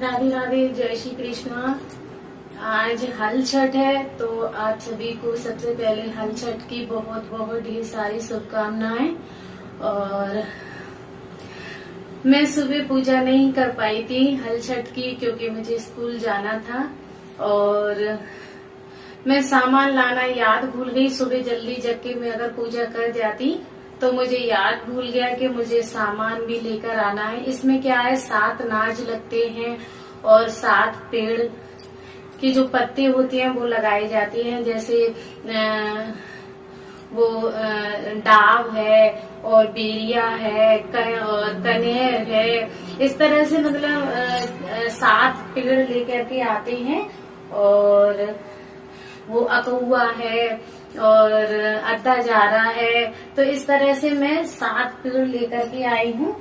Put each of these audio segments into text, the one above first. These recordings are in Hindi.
राधे राधे, जय श्री कृष्णा। आज हल छठ है, तो आप सभी को सबसे पहले हल छठ की बहुत बहुत ढेर सारी शुभकामनाएं। और मैं सुबह पूजा नहीं कर पाई थी हल छठ की, क्योंकि मुझे स्कूल जाना था और मैं सामान लाना याद भूल गई। सुबह जल्दी जग के मैं अगर पूजा कर जाती तो मुझे याद भूल गया कि मुझे सामान भी लेकर आना है। इसमें क्या है, 7 नाज लगते हैं और 7 पेड़ की जो पत्ते होते हैं वो लगाई जाती हैं। जैसे वो डाव है और बेरिया है और कनेर है। इस तरह से मतलब 7 पेड़ लेकर के आते हैं और वो अकहुआ है और अद्दा जारा है। तो इस तरह से मैं 7 पेड़ लेकर के आई हूँ।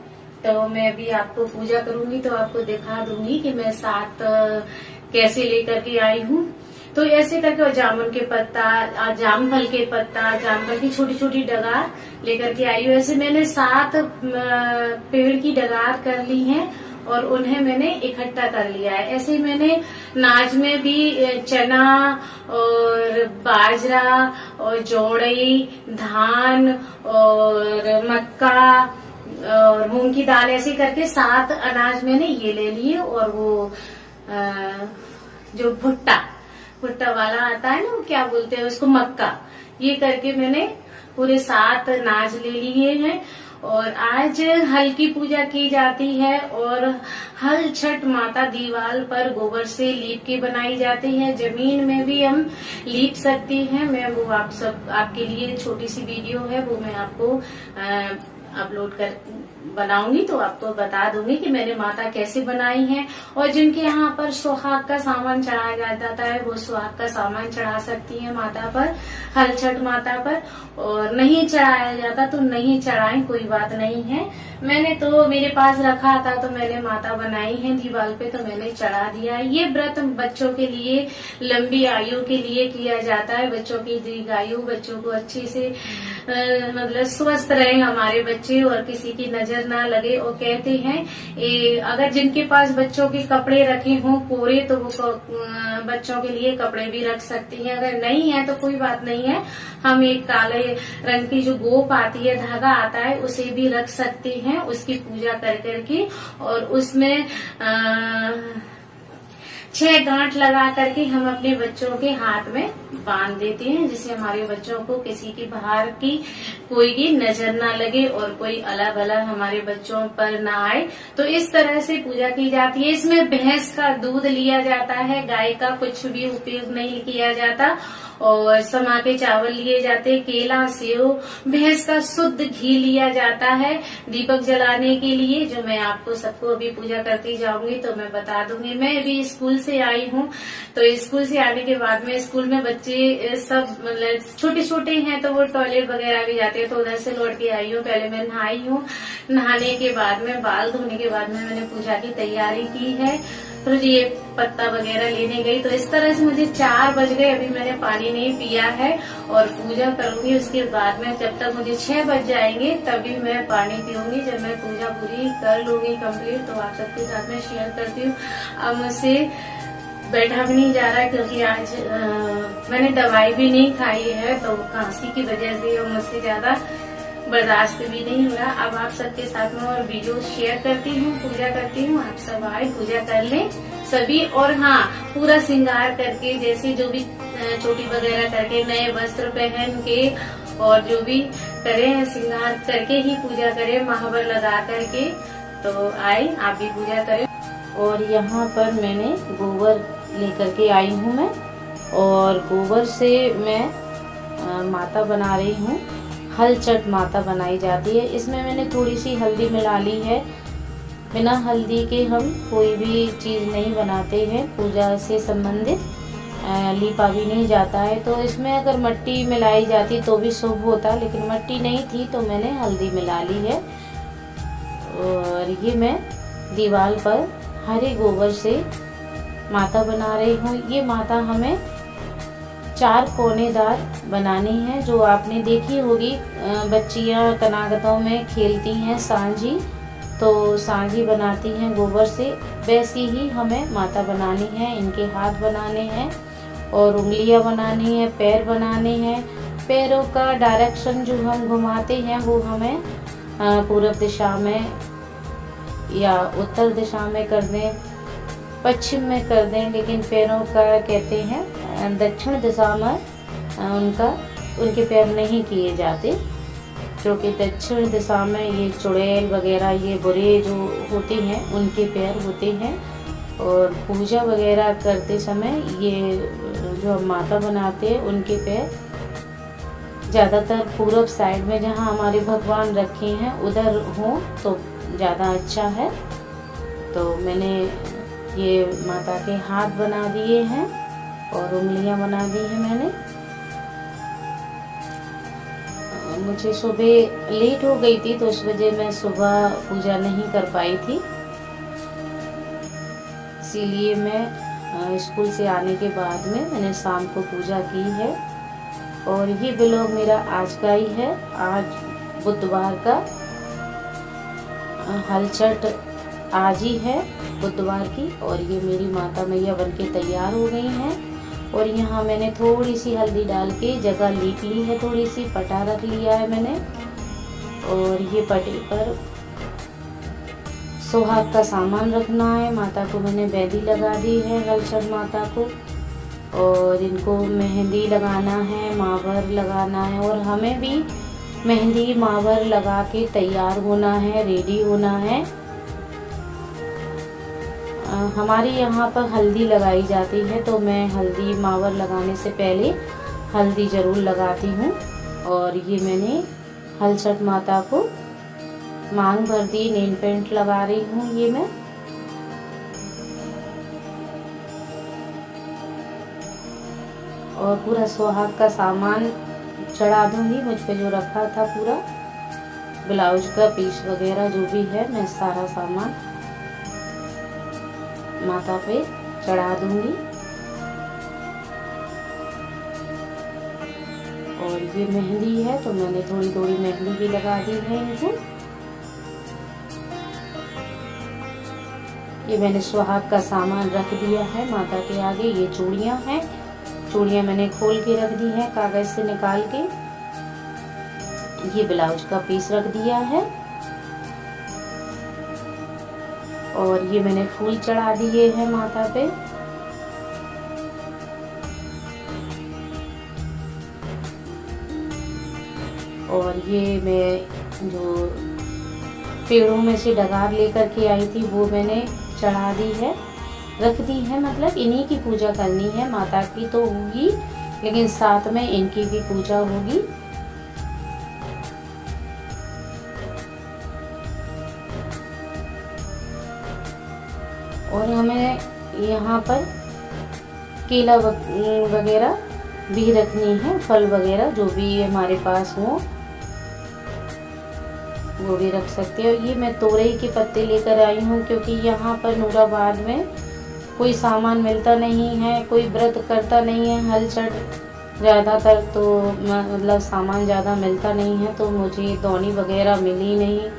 तो मैं अभी आपको पूजा करूंगी तो आपको दिखा दूंगी कि मैं 7 कैसे लेकर के आई हूँ। तो ऐसे करके जामुन के पत्ता, जामफल के पत्ता, जामफल की छोटी छोटी डगार लेकर के आई हूँ। ऐसे मैंने 7 पेड़ की डगार कर ली हैं और उन्हें मैंने इकट्ठा कर लिया है। ऐसे ही मैंने नाज में भी चना और बाजरा और जोड़ई, धान और मक्का और मूंग की दाल, ऐसे करके 7 अनाज मैंने ये ले लिए। और वो जो भुट्टा वाला आता है ना, वो क्या बोलते हैं उसको, मक्का, ये करके मैंने पूरे 7 नाज ले लिए हैं। और आज हल की पूजा की जाती है और हल छठ माता दीवार पर गोबर से लीप के बनाई जाती है। जमीन में भी हम लीप सकती हैं। मैं वो आपके लिए छोटी सी वीडियो है, वो मैं आपको अपलोड कर बनाऊंगी तो आपको बता दूंगी कि मैंने माता कैसे बनाई है। और जिनके यहाँ पर सुहाग का सामान चढ़ाया जाता है वो सुहाग का सामान चढ़ा सकती है माता पर, हल छठ माता पर। और नहीं चढ़ाया जाता तो नहीं चढ़ाएं, कोई बात नहीं है। मैंने तो मेरे पास रखा था तो मैंने माता बनाई है दीवार पे, तो मैंने चढ़ा दिया है। ये व्रत बच्चों के लिए, लंबी आयु के लिए किया जाता है। बच्चों की दीर्घायु, बच्चों को अच्छे से मतलब स्वस्थ रहे हमारे बच्चे और किसी की नजर ना लगे। और कहते हैं अगर जिनके पास बच्चों के कपड़े रखे हों कोरे तो वो बच्चों के लिए कपड़े भी रख सकती हैं। अगर नहीं है तो कोई बात नहीं है, हम एक काले रंग की जो गोप आती है, धागा आता है, उसे भी रख सकते हैं। उसकी पूजा कर करके और उसमें 6 गांठ लगा करके हम अपने बच्चों के हाथ में बांध देते हैं, जिससे हमारे बच्चों को किसी की बाहर की कोई की नजर ना लगे और कोई अला भला हमारे बच्चों पर ना आए। तो इस तरह से पूजा की जाती है। इसमें भैंस का दूध लिया जाता है, गाय का कुछ भी उपयोग नहीं किया जाता। और समा के चावल लिए जाते, केला, सेव, भैंस का शुद्ध घी लिया जाता है दीपक जलाने के लिए, जो मैं आपको सबको अभी पूजा करती जाऊंगी तो मैं बता दूंगी। मैं अभी स्कूल से आई हूँ, तो स्कूल से आने के बाद में स्कूल में बच्चे सब मतलब छोटे छोटे हैं तो वो टॉयलेट वगैरह भी जाते हैं, तो उधर से लौट के आई हूँ। पहले मैं नहाई हूँ, नहाने के बाद में बाल धोने के बाद में मैंने पूजा की तैयारी की है। तो ये पत्ता वगैरह लेने गई, तो इस तरह से मुझे 4 बज गए। अभी मैंने पानी नहीं पिया है और पूजा करूंगी। उसके बाद में जब तक मुझे 6 बज जाएंगे तभी मैं पानी पीऊंगी। जब मैं पूजा पूरी कर लूंगी कंप्लीट तो आप सबके साथ में शेयर करती हूँ। अब मुझसे बैठा भी नहीं जा रहा है क्योंकि आज मैंने दवाई भी नहीं खाई है, तो खांसी की वजह से मुझसे ज्यादा बर्दाश्त भी नहीं हो रहा। अब आप सबके साथ में और वीडियो शेयर करती हूँ, पूजा करती हूँ। आप सब आए, पूजा कर लें सभी। और हाँ, पूरा श्रृंगार करके, जैसे जो भी चोटी वगैरह करके, नए वस्त्र पहन के और जो भी करें श्रृंगार करके ही पूजा करें, महावर लगा करके। तो आए, आप भी पूजा करें। और यहाँ पर मैंने गोबर लेकर के आई हूँ मैं, और गोबर से मैं माता बना रही हूँ। हल छठ माता बनाई जाती है। इसमें मैंने थोड़ी सी हल्दी मिला ली है। बिना हल्दी के हम कोई भी चीज़ नहीं बनाते हैं, पूजा से संबंधित लीपा भी नहीं जाता है। तो इसमें अगर मिट्टी मिलाई जाती तो भी शुभ होता, लेकिन मिट्टी नहीं थी तो मैंने हल्दी मिला ली है। और ये मैं दीवार पर हरे गोबर से माता बना रही हूँ। ये माता हमें 4 कोनेदार बनानी है, जो आपने देखी होगी बच्चियां कनागतों में खेलती हैं सांझी। तो सांझी बनाती हैं गोबर से, वैसी ही हमें माता बनानी है। इनके हाथ बनाने हैं और उंगलियां बनानी है, पैर बनाने हैं। पैरों का डायरेक्शन जो हम घुमाते हैं वो हमें पूर्व दिशा में या उत्तर दिशा में कर दें, पश्चिम में कर दें, लेकिन पैरों का कहते हैं दक्षिण दिशा में उनके पैर नहीं किए जाते, क्योंकि दक्षिण दिशा में ये चुड़ैल वगैरह, ये बुरे जो होते हैं उनके पैर होते हैं। और पूजा वगैरह करते समय ये जो हम माता बनाते हैं उनके पैर ज़्यादातर पूर्व साइड में, जहाँ हमारे भगवान रखे हैं उधर हों तो ज़्यादा अच्छा है। तो मैंने ये माता के हाथ बना दिए हैं और उंगलियां बना दी हैं मैंने। मुझे सुबह लेट हो गई थी तो इस वजह मैं सुबह पूजा नहीं कर पाई थी, इसीलिए मैं स्कूल से आने के बाद में मैंने शाम को पूजा की है। और ये ब्लॉग मेरा आज का ही है, आज बुधवार का, हलचट आज ही है बुधवार की। और ये मेरी माता मैया बनके तैयार हो गई हैं। और यहाँ मैंने थोड़ी सी हल्दी डाल के जगह लीप ली है, थोड़ी सी पटा रख लिया है मैंने। और ये पटे पर सुहाग का सामान रखना है। माता को मैंने मेहंदी लगा दी है, हलचट माता को। और इनको मेहंदी लगाना है, मावर लगाना है, और हमें भी मेहंदी मावर लगा के तैयार होना है, रेडी होना है। हमारे यहाँ पर हल्दी लगाई जाती है, तो मैं हल्दी मावर लगाने से पहले हल्दी ज़रूर लगाती हूँ। और ये मैंने हलचट माता को मांग भर दी, नेल पेंट लगा रही हूँ ये मैं। और पूरा सुहाग का सामान चढ़ा दूंगी, मुझ पे जो रखा था पूरा ब्लाउज का पीस वगैरह जो भी है, मैं सारा सामान माता पे चढ़ा दूंगी। और ये मेहंदी है तो मैंने थोड़ी थोड़ी मेहंदी भी लगा दी है इनको। ये मैंने सुहाग का सामान रख दिया है माता के आगे। ये चूड़ियां हैं, चूड़ियां मैंने खोल के रख दी हैं कागज से निकाल के। ये ब्लाउज का पीस रख दिया है। और ये मैंने फूल चढ़ा दिए हैं माता पे। और ये मैं जो पेड़ों में से डगार लेकर के आई थी वो मैंने चढ़ा दी है, रख दी है। मतलब इन्हीं की पूजा करनी है, माता की तो होगी लेकिन साथ में इनकी भी पूजा होगी। और हमें यहाँ पर केला वगैरह भी रखनी है, फल वगैरह जो भी हमारे पास हो वो भी रख सकते हैं। और ये मैं तोरई के पत्ते लेकर आई हूँ, क्योंकि यहाँ पर नूराबाद में कोई सामान मिलता नहीं है, कोई व्रत करता नहीं है हलचट ज़्यादातर, तो मतलब सामान ज़्यादा मिलता नहीं है, तो मुझे दौनी वगैरह मिली नहीं।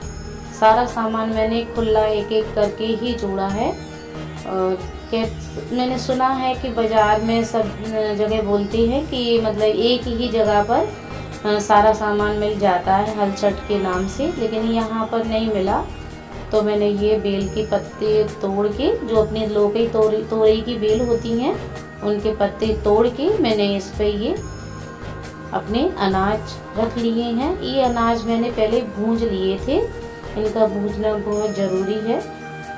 सारा सामान मैंने खुला एक एक करके ही जोड़ा है। और मैंने सुना है कि बाज़ार में सब जगह बोलती है कि मतलब एक ही जगह पर सारा सामान मिल जाता है हलचट के नाम से, लेकिन यहाँ पर नहीं मिला। तो मैंने ये बेल के पत्ते तोड़ के, जो अपने लोकई तोरई की बेल होती हैं उनके पत्ते तोड़ के मैंने इस पे ये अपने अनाज रख लिए हैं। ये अनाज मैंने पहले भूंज लिए थे, इनका भूंजना बहुत ज़रूरी है।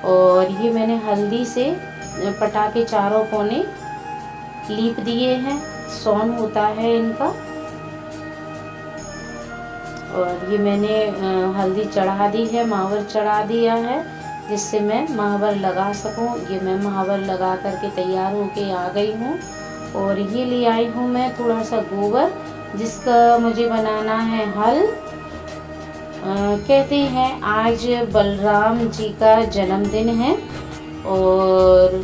और ये मैंने हल्दी से पटा के चारों कोने लीप दिए हैं, सौन होता है इनका। और ये मैंने हल्दी चढ़ा दी है, महावर चढ़ा दिया है, जिससे मैं महावर लगा सकूं। ये मैं महावर लगा करके तैयार होके आ गई हूँ। और ये ले आई हूँ मैं थोड़ा सा गोबर, जिसका मुझे बनाना है हल। कहते हैं आज बलराम जी का जन्मदिन है और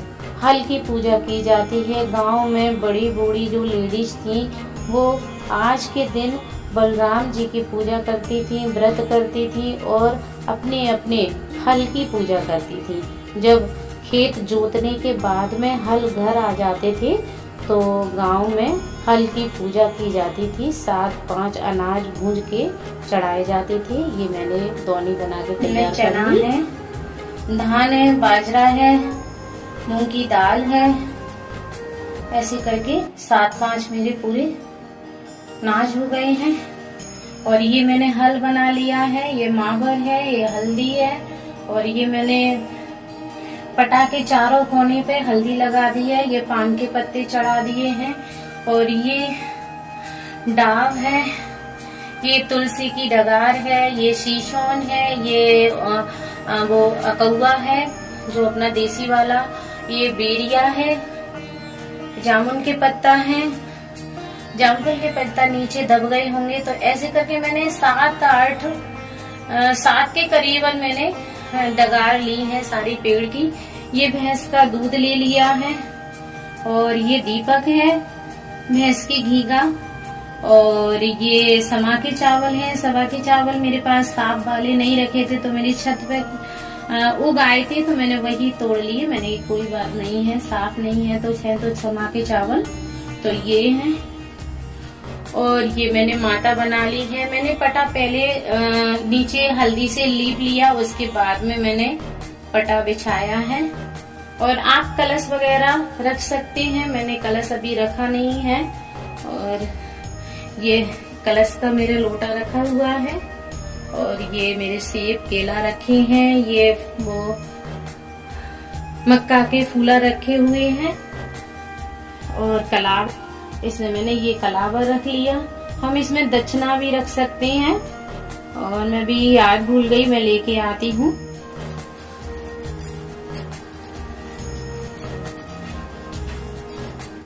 हल की पूजा की जाती है। गांव में बड़ी बूढ़ी जो लेडीज थी वो आज के दिन बलराम जी की पूजा करती थी, व्रत करती थी और अपने अपने हल की पूजा करती थी। जब खेत जोतने के बाद में हल घर आ जाते थे तो गांव में हल की पूजा की जाती थी। 7-5 अनाज भूंज के चढ़ाए जाते थे। ये मैंने दौनी बना के तैयार कर ली है। धान है, बाजरा है, मूंग की दाल है, ऐसे करके 7-5 मेरे पूरे अनाज हो गए हैं। और ये मैंने हल बना लिया है। ये मावर है, ये हल्दी है, और ये मैंने पटा के चारों कोने पे हल्दी लगा दी है। ये पान के पत्ते चढ़ा दिए हैं। और ये डाव है, ये तुलसी की डगार है, ये शीशोन है, ये वो अकौआ है जो अपना देसी वाला, ये बेरिया है, जामुन के पत्ता है। जामुन के पत्ता नीचे दब गए होंगे। तो ऐसे करके मैंने 7 के करीबन मैंने डगार ली है सारी पेड़ की। ये भैंस का दूध ले लिया है, और ये दीपक है भैंस की घी का, और ये समा के चावल है। समा के चावल मेरे पास साफ वाले नहीं रखे थे तो मेरी छत पे उग आए थे तो मैंने वही तोड़ लिए। मैंने कोई बात नहीं है, साफ नहीं है तो समा के चावल तो ये है। और ये मैंने माता बना ली है। मैंने पटा पहले नीचे हल्दी से लीप लिया, उसके बाद में मैंने पटा बिछाया है। और आप कलश वगैरह रख सकते हैं, मैंने कलश अभी रखा नहीं है। और ये कलश का मेरे लोटा रखा हुआ है, और ये मेरे सेब केला रखे हैं। ये वो मक्का के फूला रखे हुए हैं, और कलाव, इसमें मैंने ये कलावर रख लिया। हम इसमें दक्षिणा भी रख सकते हैं, और मैं भी याद भूल गई, मैं लेके आती हूँ।